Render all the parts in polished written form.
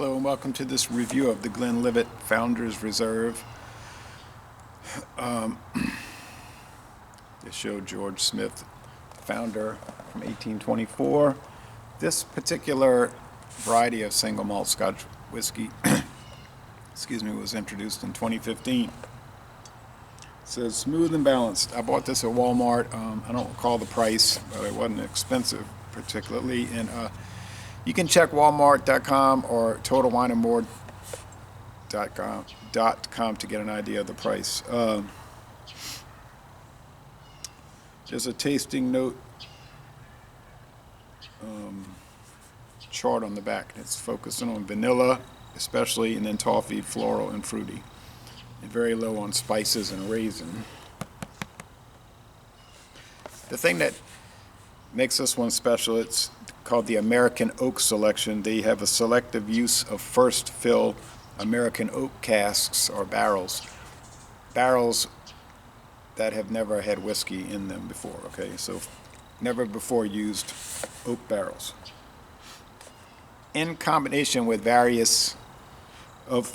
Hello and welcome to this review of the Glenlivet Founders Reserve. They show George Smith, founder from 1824. This particular variety of single malt Scotch whiskey was introduced in 2015. It says smooth and balanced. I bought this at Walmart. I don't recall the price, but it wasn't expensive particularly. And you can check Walmart.com or TotalWineAndMore.com to get an idea of the price. There's a tasting note chart on the back. It's focusing on vanilla, especially, and then toffee, floral, and fruity. And very low on spices and raisin. The thing that makes this one special, it's called the American Oak Selection. They have a selective use of first fill American oak casks or barrels. Barrels that have never had whiskey in them before, okay? So never before used oak barrels. In combination with various of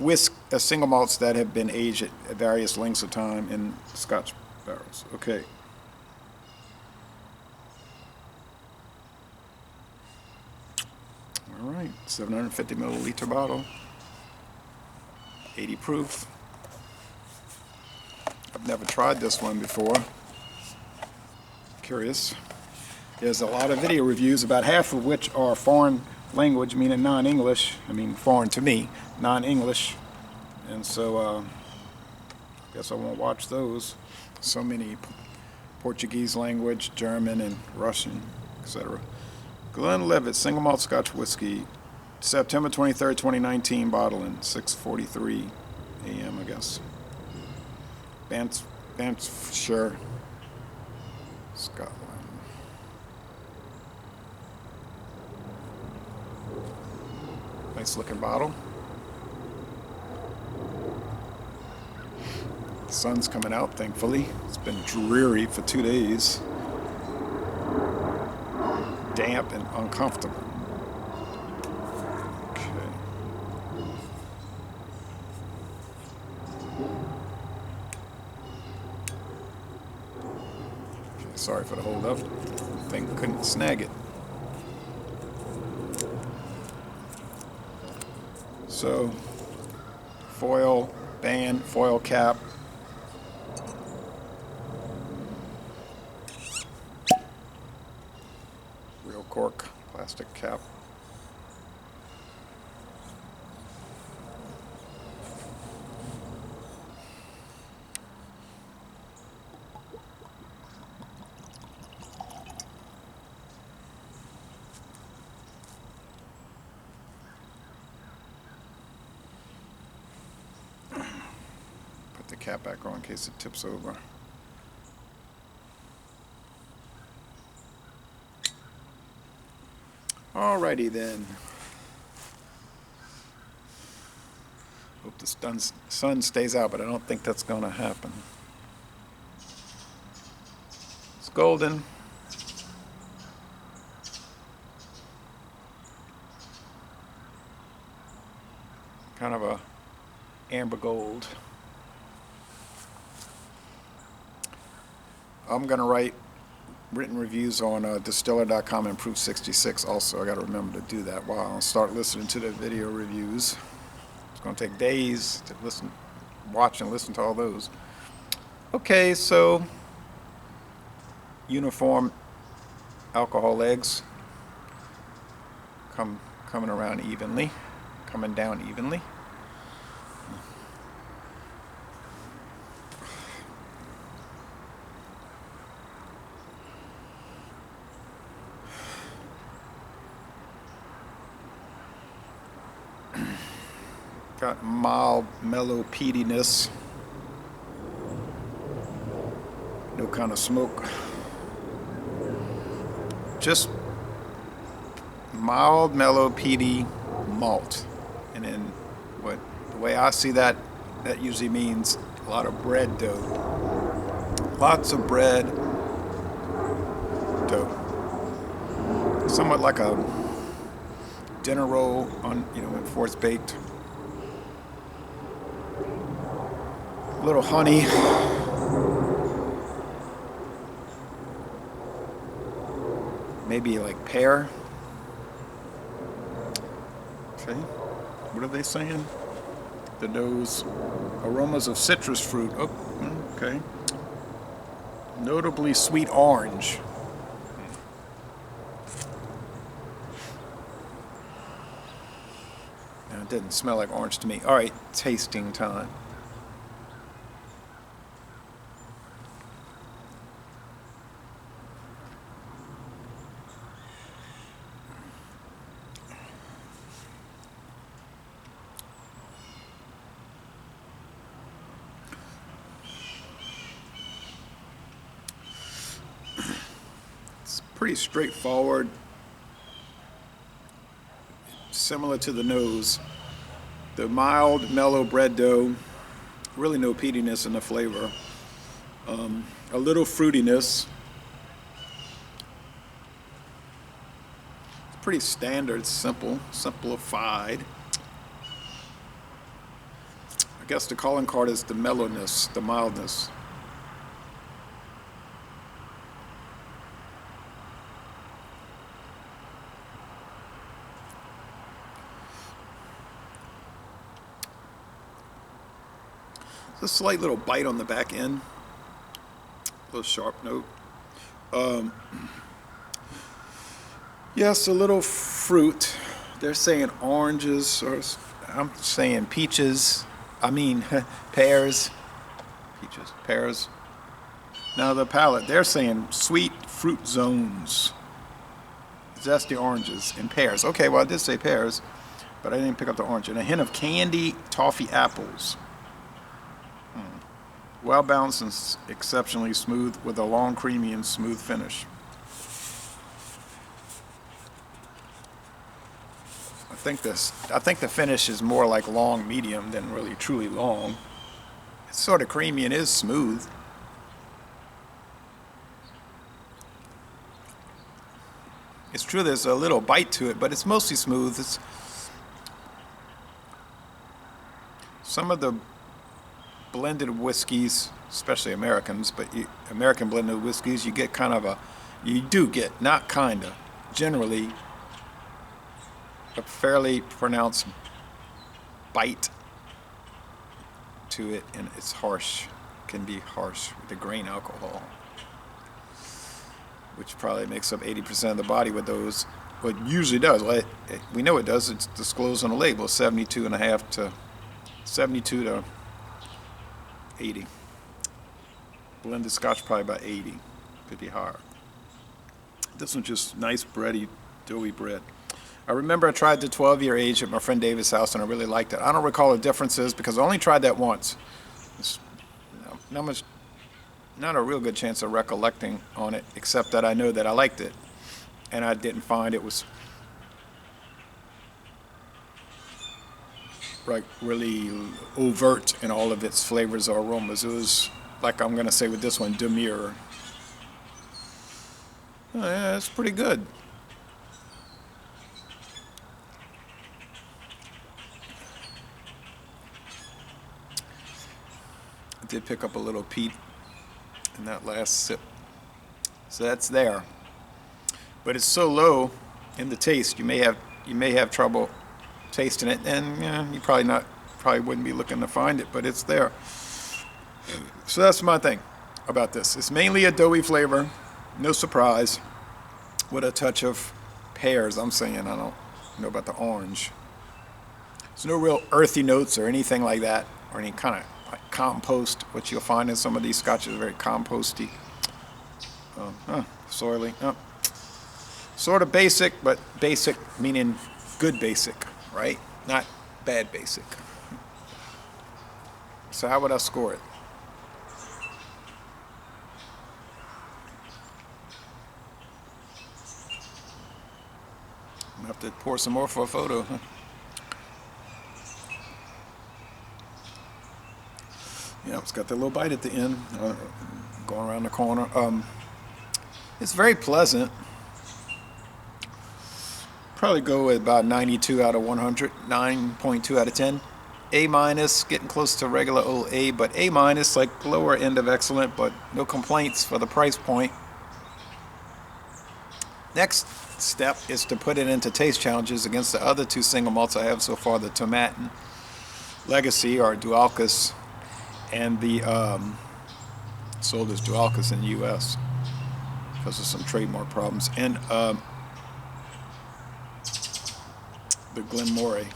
single malts that have been aged at various lengths of time in Scotch barrels. Okay. All right, 750 milliliter bottle, 80 proof. I've never tried this one before. Curious. There's a lot of video reviews, about half of which are foreign language, meaning non-English. I mean, foreign to me, non-English. And so I guess I won't watch those. So many Portuguese language, German and Russian, etc. Glenlivet Single Malt Scotch Whiskey, September 23rd, 2019, bottling, 6:43 a.m., I guess. Banffshire, Scotland. Nice looking bottle. The sun's coming out, thankfully. It's been dreary for 2 days. Damp and uncomfortable. Okay. Sorry for the hold up. Thing couldn't snag it. So, foil band, foil cap. Real cork, plastic cap. Put the cap back on in case it tips over. Alrighty then. Hope the sun stays out, but I don't think that's going to happen. It's golden. Kind of a amber gold. I'm going to write written reviews on distiller.com and Proof 66 also. I got to remember to do that while I'll start listening to the video reviews. It's going to take days to watch and listen to all those. Okay, so uniform alcohol legs coming down evenly. Got mild, mellow peatiness. No kind of smoke. Just mild, mellow, peaty malt. And then the way I see that usually means a lot of bread dough. Lots of bread dough. Somewhat like a dinner roll on, before it's baked. A little honey. Maybe like pear. Okay. What are they saying? The nose. Aromas of citrus fruit. Oh, okay. Notably sweet orange. Now, it didn't smell like orange to me. All right, tasting time. Pretty straightforward, similar to the nose. The mild, mellow bread dough, really no peatiness in the flavor. A little fruitiness. It's pretty standard, simple, simplified. I guess the calling card is the mellowness, the mildness. A slight little bite on the back end, a little sharp note. Yes, a little fruit. They're saying oranges, or I'm saying peaches. I mean pears. Peaches, pears. Now the palate, they're saying sweet fruit zones. Zesty oranges and pears. Okay, well I did say pears, but I didn't pick up the orange. And a hint of candy, toffee apples. Well balanced and exceptionally smooth with a long, creamy, and smooth finish. I think the finish is more like long, medium than really truly long. It's sort of creamy and is smooth. It's true there's a little bite to it, but it's mostly smooth. It's some of the blended whiskeys, especially Americans, but American blended whiskeys, you get kind of generally a fairly pronounced bite to it, and it's harsh, can be harsh with the grain alcohol, which probably makes up 80% of the body with those. Well, it usually does. We know it does. It's disclosed on the label, 72.5 to 72 to 80. Blended Scotch probably about 80. Could be higher. This one's just nice bready, doughy bread. I remember I tried the 12-year age at my friend David's house, and I really liked it. I don't recall the differences because I only tried that once. It's not a real good chance of recollecting on it, except that I know that I liked it, and I didn't find it was like really overt in all of its flavors or aromas. It was, like I'm going to say with this one, demure. Oh, yeah, it's pretty good. I did pick up a little peat in that last sip. So that's there. But it's so low in the taste, you may have trouble tasting it, and you probably wouldn't be looking to find it, but it's there. So that's my thing about this. It's mainly a doughy flavor, no surprise, with a touch of pears. I'm saying, I don't know about the orange. There's no real earthy notes or anything like that, or any kind of like compost, which you'll find in some of these scotches, very composty. Soily. Sort of basic, but basic meaning good basic, right? Not bad basic. So how would I score it? I'm gonna have to pour some more for a photo. Yeah, it's got that little bite at the end, going around the corner. It's very pleasant. probably go with about 92 out of 100, 9.2 out of 10. A minus, getting close to regular old A, but A minus, like lower end of excellent, but no complaints for the price point. Next step is to put it into taste challenges against the other two single malts I have so far, the Tomatin Legacy or Dualcus, and the sold as Dualcus in the U.S. because of some trademark problems, and the Glenmorangie.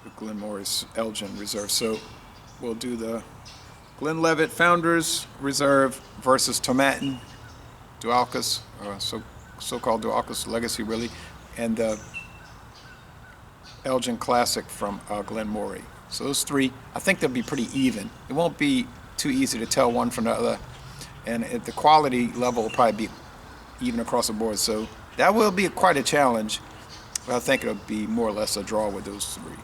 The Glenmorangie Elgin Reserve. So we'll do the Glenlivet Founders Reserve versus Tomatin Dualcus, so-called Dualcus Legacy, really, and the Elgin Classic from Glenmorangie. So those three, I think they'll be pretty even. It won't be too easy to tell one from the other, and the quality level will probably be even across the board. So that will be quite a challenge, but I think it'll be more or less a draw with those three.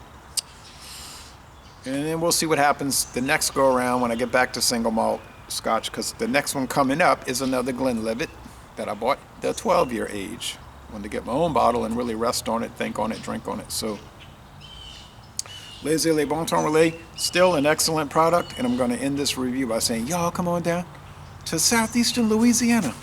And then we'll see what happens the next go around when I get back to single malt Scotch, because the next one coming up is another Glenlivet that I bought, the 12-year age. I wanted to get my own bottle and really rest on it, think on it, drink on it. So, Les Le Bon Temps Relais, still an excellent product, and I'm going to end this review by saying, y'all come on down to southeastern Louisiana.